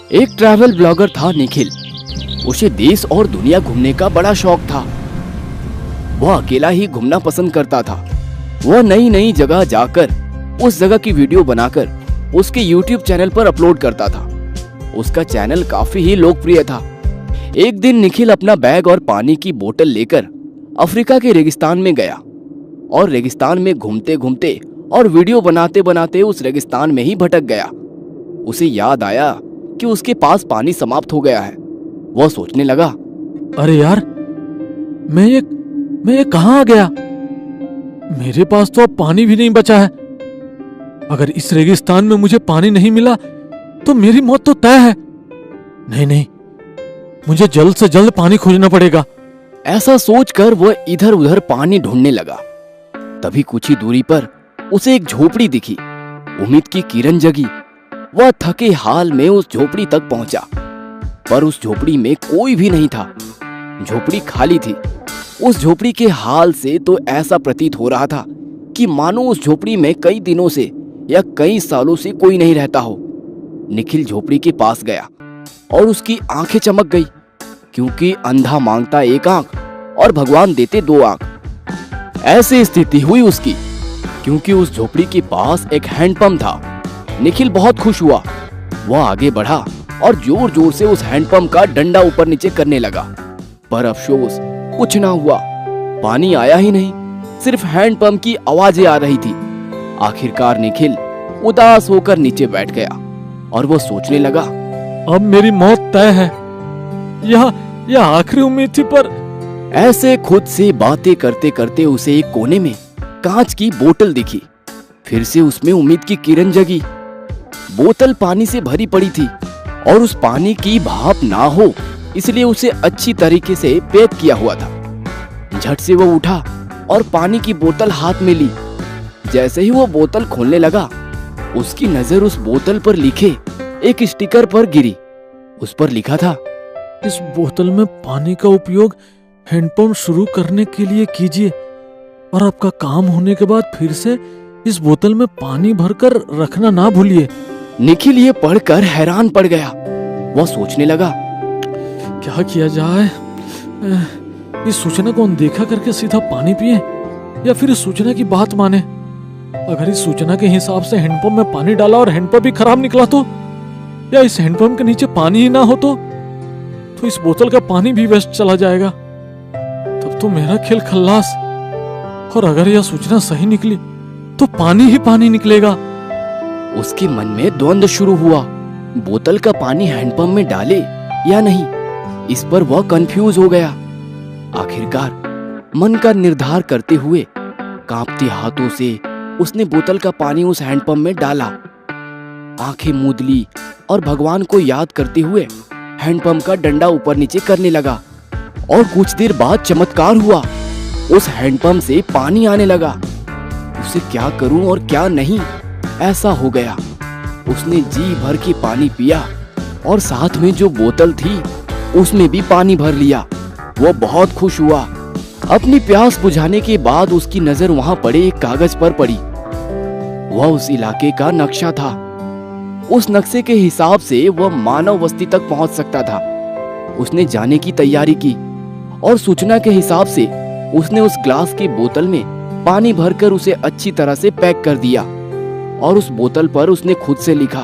एक travel blogger था निखिल। उसे देश और दुनिया घूमने का बड़ा शौक था। वह अकेला ही घूमना पसंद करता था। वह नई नई जगह जाकर उस जगह की वीडियो बनाकर उसके YouTube चैनल पर अपलोड करता था। उसका चैनल काफी ही लोकप्रिय था। एक दिन निखिल अपना बैग और पानी की बोतल लेकर अफ्रीका के रेगिस्तान में गया और रेगिस्तान में घूमते घूमते और वीडियो बनाते बनाते उस रेगिस्तान में ही भटक गया। उसे याद आया कि उसके पास पानी समाप्त हो गया है। वह सोचने लगा, अरे यार, मैं ये कहाँ आ गया? मेरे पास तो अब पानी भी नहीं बचा है। अगर इस रेगिस्तान में मुझे पानी नहीं मिला तो मेरी मौत तो तय है। नहीं, मुझे जल्द से जल्द पानी खोजना पड़ेगा। ऐसा सोचकर वह इधर उधर पानी ढूंढने लगा। तभी कुछ ही दूरी पर उसे एक झोपड़ी दिखी। उम्मीद की किरण जगी। वह थके हाल में उस झोपड़ी तक पहुंचा, पर उस झोपड़ी में कोई भी नहीं था। झोपड़ी खाली थी। उस झोपड़ी के हाल से तो ऐसा प्रतीत हो रहा था कि मानो उस झोपड़ी में कई दिनों से या कई सालों से कोई नहीं रहता हो। निखिल झोपड़ी के पास गया और उसकी आंखें चमक गई, क्योंकि अंधा मांगता एक आंख और भगवान देते दो आंख। ऐसी स्थिति हुई उसकी, क्योंकि उस झोपड़ी के पास एक हैंडपंप था। निखिल बहुत खुश हुआ। वह आगे बढ़ा और जोर जोर से उस हैंडपंप का डंडा ऊपर नीचे करने लगा, पर अफसोस कुछ ना हुआ। पानी आया ही नहीं, सिर्फ हैंडपंप की आवाजें आ रही थी। आखिरकार निखिल उदास होकर नीचे बैठ गया और वो सोचने लगा, अब मेरी मौत तय है। यह आखिरी उम्मीद थी। पर ऐसे खुद से बातें करते करते उसे एक कोने में कांच की बोतल दिखी। फिर से उसमें उम्मीद की किरण जगी। बोतल पानी से भरी पड़ी थी और उस पानी की भाप ना हो इसलिए उसे अच्छी तरीके से पैक किया हुआ था। झट से वो उठा और पानी की बोतल हाथ में ली। जैसे ही वो बोतल खोलने लगा, उसकी नजर उस बोतल पर लिखे एक स्टिकर पर गिरी। उस पर लिखा था, इस बोतल में पानी का उपयोग हैंडपंप शुरू करने के लिए कीजिए और आपका काम होने के बाद फिर से इस बोतल में पानी भरकर रखना ना भूलिए। निखिल ये पढ़कर हैरान पड़ गया। वह सोचने लगा, क्या किया जाए? इस सूचना को अनदेखा करके सीधा पानी पिए या फिर इस सूचना की बात माने? अगर इस सूचना के हिसाब से हैंडपंप में पानी डाला और हैंडपंप भी खराब निकला तो, या इस हैंडपंप के नीचे पानी ही ना हो तो इस बोतल का पानी भी वेस्ट चला जाएगा। तब तो मेरा खेल खल्लास। और अगर यह सूचना सही निकली तो पानी ही पानी निकलेगा। उसके मन में द्वंद्व शुरू हुआ। बोतल का पानी हैंडपंप में डाले या नहीं, इस पर वह कंफ्यूज हो गया। आखिरकार मन का निर्धार करते हुए कांपते हाथों से उसने बोतल का पानी उस हैंडपंप में डाला। आंखें मूंद ली और भगवान को याद करते हुए हैंडपंप का डंडा ऊपर नीचे करने लगा। और कुछ देर बाद चमत्कार हुआ। उस हैंडपंप से पानी आने लगा। उसे क्या करूं और क्या नहीं, ऐसा हो गया। उसने जी भर के पानी पिया और साथ में जो बोतल थी उसमें भी पानी भर लिया। वो बहुत खुश हुआ। अपनी प्यास बुझाने के बाद उसकी नजर वहां पड़े एक कागज पर पड़ी। वह उस इलाके का नक्शा था। उस नक्शे के हिसाब से वह मानव बस्ती तक पहुंच सकता था। उसने जाने की तैयारी की और सूचना के हिसाब से उसने उस ग्लास की बोतल में पानी भरकर उसे अच्छी तरह से पैक कर दिया। और उस बोतल पर उसने खुद से लिखा,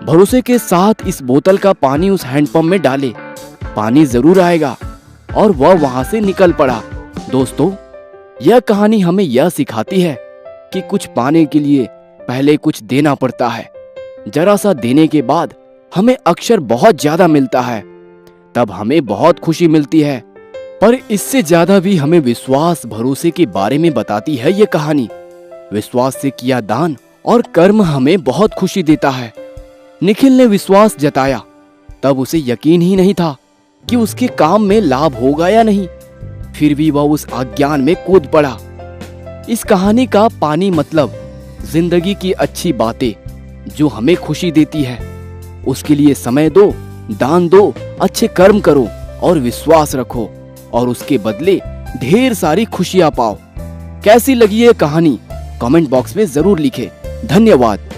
भरोसे के साथ इस बोतल का पानी उस हैंडपंप में डाले, पानी जरूर आएगा। और वह वहां से निकल पड़ा। दोस्तों, यह कहानी हमें यह सिखाती है कि कुछ पाने के लिए पहले कुछ देना पड़ता है। जरा सा देने के बाद हमें अक्सर बहुत ज्यादा मिलता है, तब हमें बहुत खुशी मिलती है। पर इससे ज्यादा भी हमें विश्वास भरोसे के बारे में बताती है ये कहानी। विश्वास से किया दान और कर्म हमें बहुत खुशी देता है। निखिल ने विश्वास जताया, तब उसे यकीन ही नहीं था कि उसके काम में लाभ होगा या नहीं। फिर भी वह उस अज्ञान में कूद पड़ा। इस कहानी का पानी मतलब जिंदगी की अच्छी बातें जो हमें खुशी देती है, उसके लिए समय दो, दान दो, अच्छे कर्म करो और विश्वास रखो और उसके बदले ढेर सारी खुशियां पाओ। कैसी लगी ये कहानी कमेंट बॉक्स में जरूर लिखें। धन्यवाद।